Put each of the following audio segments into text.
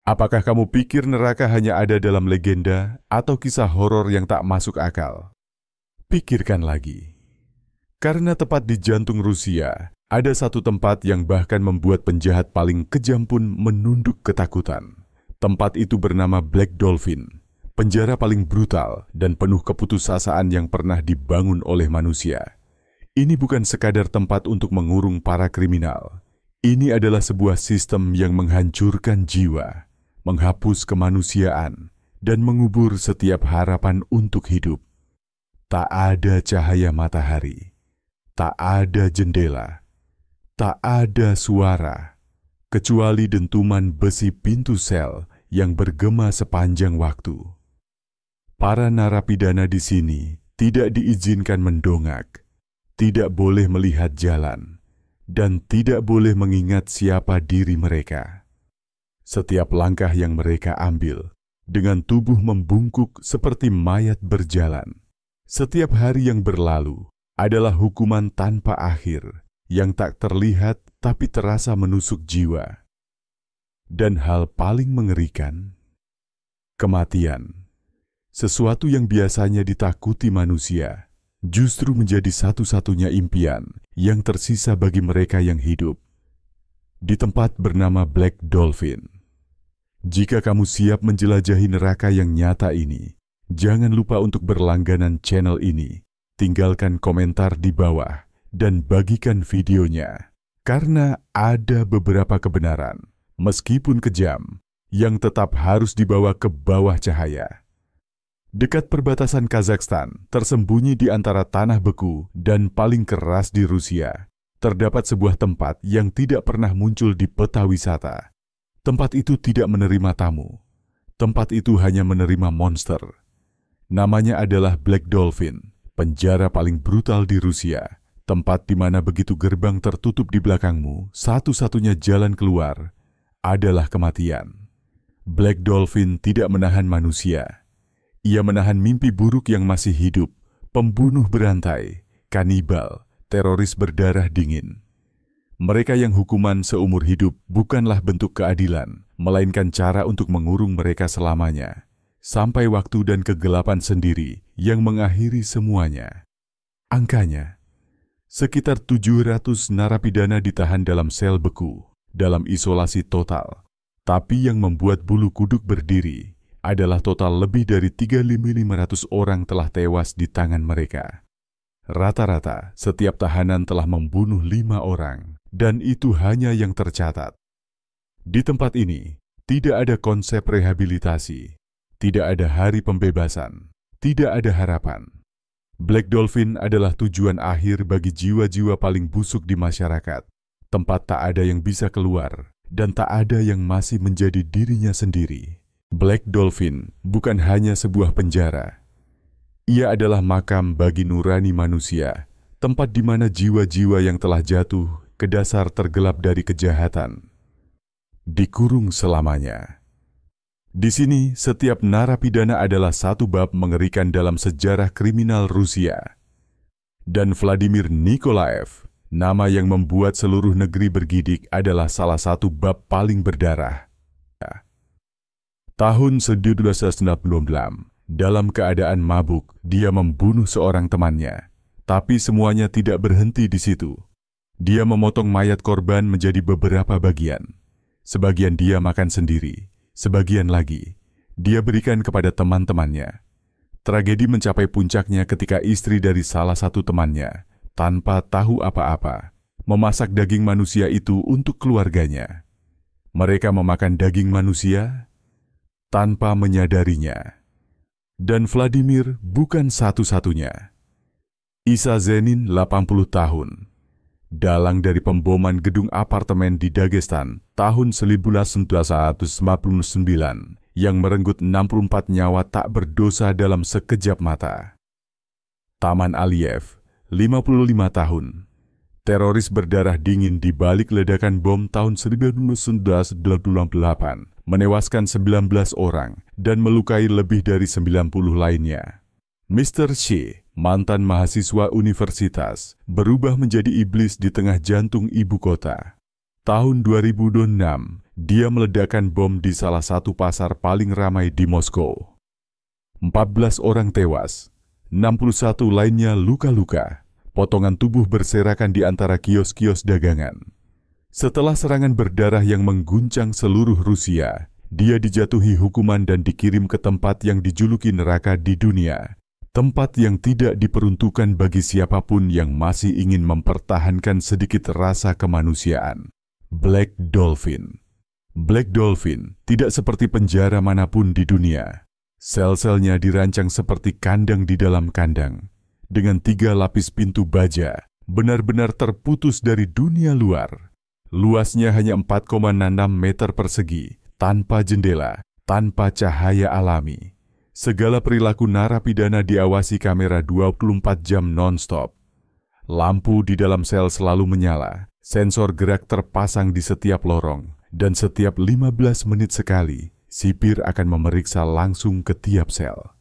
Apakah kamu pikir neraka hanya ada dalam legenda atau kisah horor yang tak masuk akal? Pikirkan lagi. Karena tepat di jantung Rusia, ada satu tempat yang bahkan membuat penjahat paling kejam pun menunduk ketakutan. Tempat itu bernama Black Dolphin, penjara paling brutal dan penuh keputusasaan yang pernah dibangun oleh manusia. Ini bukan sekadar tempat untuk mengurung para kriminal. Ini adalah sebuah sistem yang menghancurkan jiwa, menghapus kemanusiaan, dan mengubur setiap harapan untuk hidup. Tak ada cahaya matahari, tak ada jendela, tak ada suara, kecuali dentuman besi pintu sel yang bergema sepanjang waktu. Para narapidana di sini tidak diizinkan mendongak, tidak boleh melihat jalan, dan tidak boleh mengingat siapa diri mereka. Setiap langkah yang mereka ambil, dengan tubuh membungkuk seperti mayat berjalan. Setiap hari yang berlalu adalah hukuman tanpa akhir, yang tak terlihat tapi terasa menusuk jiwa. Dan hal paling mengerikan, kematian. Sesuatu yang biasanya ditakuti manusia, justru menjadi satu-satunya impian yang tersisa bagi mereka yang hidup. Di tempat bernama Black Dolphin. Jika kamu siap menjelajahi neraka yang nyata ini, jangan lupa untuk berlangganan channel ini, tinggalkan komentar di bawah, dan bagikan videonya. Karena ada beberapa kebenaran, meskipun kejam, yang tetap harus dibawa ke bawah cahaya. Dekat perbatasan Kazakhstan, tersembunyi di antara tanah beku dan paling keras di Rusia, terdapat sebuah tempat yang tidak pernah muncul di peta wisata. Tempat itu tidak menerima tamu. Tempat itu hanya menerima monster. Namanya adalah Black Dolphin, penjara paling brutal di Rusia. Tempat di mana begitu gerbang tertutup di belakangmu, satu-satunya jalan keluar adalah kematian. Black Dolphin tidak menahan manusia. Ia menahan mimpi buruk yang masih hidup, pembunuh berantai, kanibal, teroris berdarah dingin. Mereka yang hukuman seumur hidup bukanlah bentuk keadilan, melainkan cara untuk mengurung mereka selamanya, sampai waktu dan kegelapan sendiri yang mengakhiri semuanya. Angkanya, sekitar 700 narapidana ditahan dalam sel beku, dalam isolasi total. Tapi yang membuat bulu kuduk berdiri adalah total lebih dari 3.500 orang telah tewas di tangan mereka. Rata-rata, setiap tahanan telah membunuh 5 orang. Dan itu hanya yang tercatat. Di tempat ini, tidak ada konsep rehabilitasi, tidak ada hari pembebasan, tidak ada harapan. Black Dolphin adalah tujuan akhir bagi jiwa-jiwa paling busuk di masyarakat. Tempat tak ada yang bisa keluar, dan tak ada yang masih menjadi dirinya sendiri. Black Dolphin bukan hanya sebuah penjara. Ia adalah makam bagi nurani manusia, tempat di mana jiwa-jiwa yang telah jatuh ke dasar tergelap dari kejahatan, dikurung selamanya. Di sini, setiap narapidana adalah satu bab mengerikan dalam sejarah kriminal Rusia. Dan Vladimir Nikolaev, nama yang membuat seluruh negeri bergidik, adalah salah satu bab paling berdarah. Tahun 1996, dalam keadaan mabuk, dia membunuh seorang temannya. Tapi semuanya tidak berhenti di situ. Dia memotong mayat korban menjadi beberapa bagian. Sebagian dia makan sendiri, sebagian lagi dia berikan kepada teman-temannya. Tragedi mencapai puncaknya ketika istri dari salah satu temannya, tanpa tahu apa-apa, memasak daging manusia itu untuk keluarganya. Mereka memakan daging manusia tanpa menyadarinya. Dan Vladimir bukan satu-satunya. Isa Zenin, 80 tahun. Dalang dari pemboman gedung apartemen di Dagestan tahun 1999 yang merenggut 64 nyawa tak berdosa dalam sekejap mata. Taman Aliyev, 55 tahun. Teroris berdarah dingin di balik ledakan bom tahun 1988 menewaskan 19 orang dan melukai lebih dari 90 lainnya. Mr. Xi, mantan mahasiswa universitas, berubah menjadi iblis di tengah jantung ibu kota. Tahun 2006, dia meledakkan bom di salah satu pasar paling ramai di Moskow. 14 orang tewas, 61 lainnya luka-luka. Potongan tubuh berserakan di antara kios-kios dagangan. Setelah serangan berdarah yang mengguncang seluruh Rusia, dia dijatuhi hukuman dan dikirim ke tempat yang dijuluki neraka di dunia. Tempat yang tidak diperuntukkan bagi siapapun yang masih ingin mempertahankan sedikit rasa kemanusiaan. Black Dolphin. Black Dolphin tidak seperti penjara manapun di dunia. Sel-selnya dirancang seperti kandang di dalam kandang. Dengan 3 lapis pintu baja, benar-benar terputus dari dunia luar. Luasnya hanya 4,6 meter persegi, tanpa jendela, tanpa cahaya alami. Segala perilaku narapidana diawasi kamera 24 jam non-stop. Lampu di dalam sel selalu menyala, sensor gerak terpasang di setiap lorong, dan setiap 15 menit sekali, sipir akan memeriksa langsung ke tiap sel.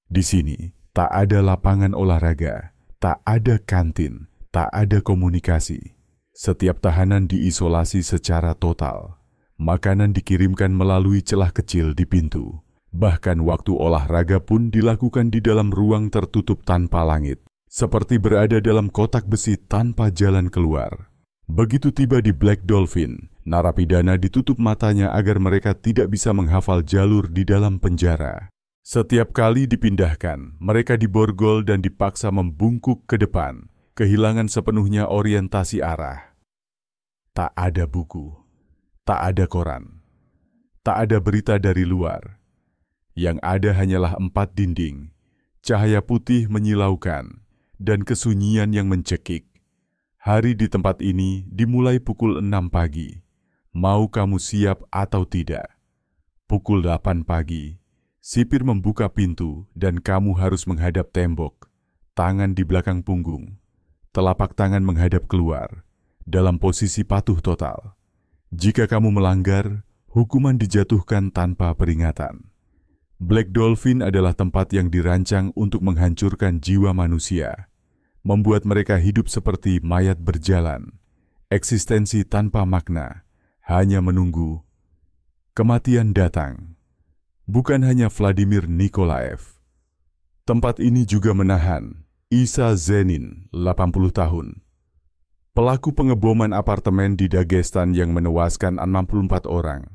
Di sini, tak ada lapangan olahraga, tak ada kantin, tak ada komunikasi. Setiap tahanan diisolasi secara total. Makanan dikirimkan melalui celah kecil di pintu. Bahkan waktu olahraga pun dilakukan di dalam ruang tertutup tanpa langit, seperti berada dalam kotak besi tanpa jalan keluar. Begitu tiba di Black Dolphin, narapidana ditutup matanya agar mereka tidak bisa menghafal jalur di dalam penjara. Setiap kali dipindahkan, mereka diborgol dan dipaksa membungkuk ke depan, kehilangan sepenuhnya orientasi arah. Tak ada buku, tak ada koran, tak ada berita dari luar. Yang ada hanyalah 4 dinding, cahaya putih menyilaukan, dan kesunyian yang mencekik. Hari di tempat ini dimulai pukul 6 pagi, mau kamu siap atau tidak. Pukul 8 pagi, sipir membuka pintu dan kamu harus menghadap tembok, tangan di belakang punggung, telapak tangan menghadap keluar, dalam posisi patuh total. Jika kamu melanggar, hukuman dijatuhkan tanpa peringatan. Black Dolphin adalah tempat yang dirancang untuk menghancurkan jiwa manusia, membuat mereka hidup seperti mayat berjalan, eksistensi tanpa makna, hanya menunggu kematian datang. Bukan hanya Vladimir Nikolaev. Tempat ini juga menahan Isa Zenin, 80 tahun. Pelaku pengeboman apartemen di Dagestan yang menewaskan 64 orang.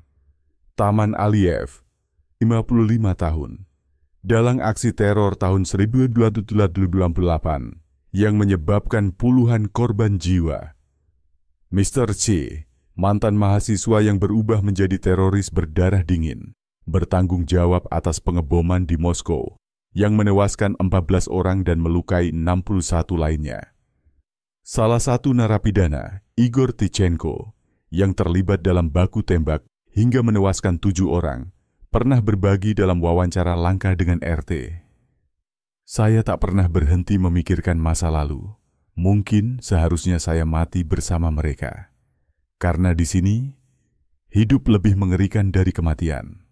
Taman Aliyev, 55 tahun. Dalam aksi teror tahun 1988 yang menyebabkan puluhan korban jiwa. Mr. C, mantan mahasiswa yang berubah menjadi teroris berdarah dingin, bertanggung jawab atas pengeboman di Moskow yang menewaskan 14 orang dan melukai 61 lainnya. Salah satu narapidana, Igor Tichenko, yang terlibat dalam baku tembak hingga menewaskan 7 orang, pernah berbagi dalam wawancara langka dengan RT. Saya tak pernah berhenti memikirkan masa lalu. Mungkin seharusnya saya mati bersama mereka. Karena di sini, hidup lebih mengerikan dari kematian.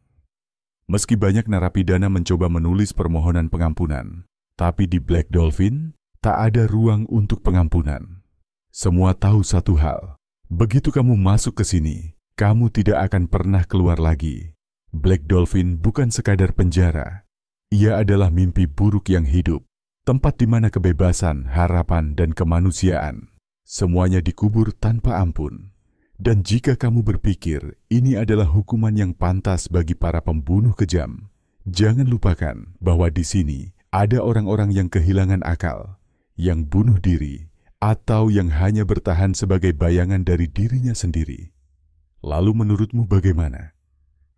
Meski banyak narapidana mencoba menulis permohonan pengampunan, tapi di Black Dolphin tak ada ruang untuk pengampunan. Semua tahu satu hal, begitu kamu masuk ke sini, kamu tidak akan pernah keluar lagi. Black Dolphin bukan sekadar penjara, ia adalah mimpi buruk yang hidup, tempat di mana kebebasan, harapan, dan kemanusiaan semuanya dikubur tanpa ampun. Dan jika kamu berpikir ini adalah hukuman yang pantas bagi para pembunuh kejam, jangan lupakan bahwa di sini ada orang-orang yang kehilangan akal, yang bunuh diri, atau yang hanya bertahan sebagai bayangan dari dirinya sendiri. Lalu menurutmu bagaimana?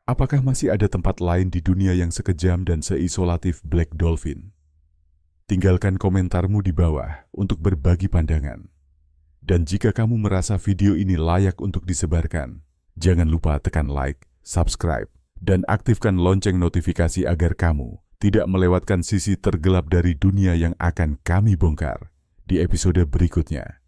Apakah masih ada tempat lain di dunia yang sekejam dan seisolatif Black Dolphin? Tinggalkan komentarmu di bawah untuk berbagi pandangan. Dan jika kamu merasa video ini layak untuk disebarkan, jangan lupa tekan like, subscribe, dan aktifkan lonceng notifikasi agar kamu tidak melewatkan sisi tergelap dari dunia yang akan kami bongkar di episode berikutnya.